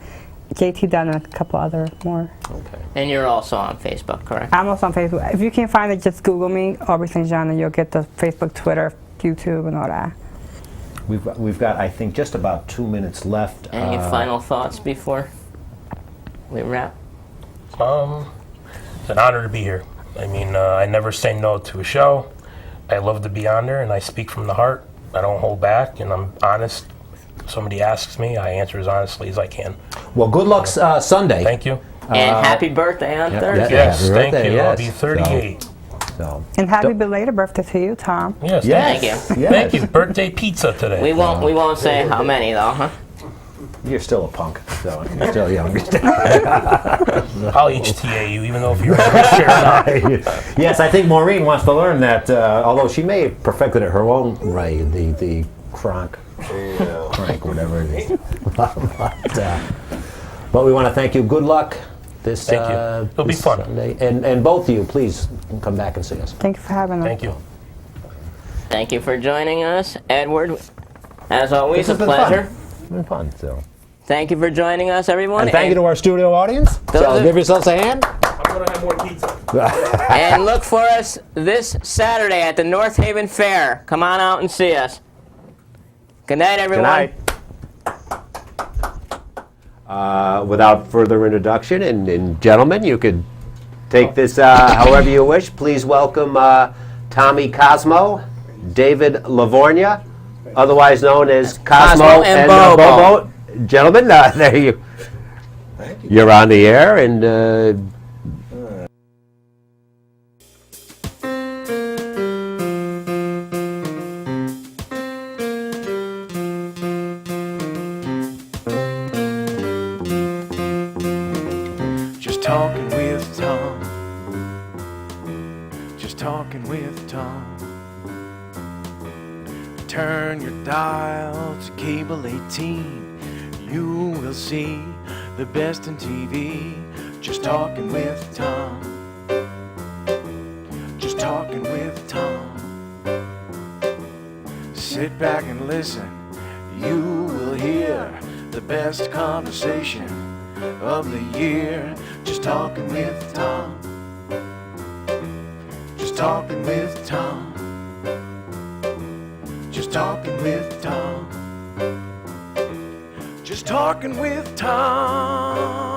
JT Dunn, and a couple other more. Okay. And you're also on Facebook, correct? I'm also on Facebook. If you can't find it, just Google me, Aubrey St. John, and you'll get the Facebook, Twitter, YouTube, and all that. We've got, I think, just about 2 minutes left. Any final thoughts before we wrap? it's an honor to be here. I mean, I never say no to a show. I love to be on there, and I speak from the heart. I don't hold back, and I'm honest. If somebody asks me, I answer as honestly as I can. Well, good luck Sunday. Thank you. And happy birthday on Thursday. Yes, happy thank birthday, you. I'll yes. be 38. So, And happy belated birthday to you, Tom. Yes, Thank you. Yes. Thank you. Birthday pizza today. We won't say how many though, huh? You're still a punk, so you're still young. I'll HTA you, even though if you're rich or not. Yes, I think Maureen wants to learn that, although she may have perfected it her own way, the crank, whatever it is. But we want to thank you. Good luck this, Thank you. It'll be this fun. Sunday. And both of you, please come back and see us. Thank you for having us. Thank you. Thank you for joining us, Edward. As always, This a has been fun. pleasure. It's been fun, so. Thank you for joining us, everyone. And thank you to our studio audience. Those So are- give yourselves a hand. I'm going to have more pizza. And look for us this Saturday at the North Haven Fair. Come on out and see us. Good night, everyone. Good night. Without further introduction, and gentlemen, you could take this however you wish. Please welcome Tommy Cosmo, David Lavorgna, otherwise known as Cosmo and Bobo. Bobo. Gentlemen, there you. You're on the air, and Just talking with Tom. Just talking with Tom. Turn your dial to cable 18. You will see the best in TV. Just talking with Tom. Just talking with Tom. Sit back and listen. You will hear the best conversation of the year. Just talking with Tom. Just talking with Tom. Just talking with Tom. Just talking with Tom.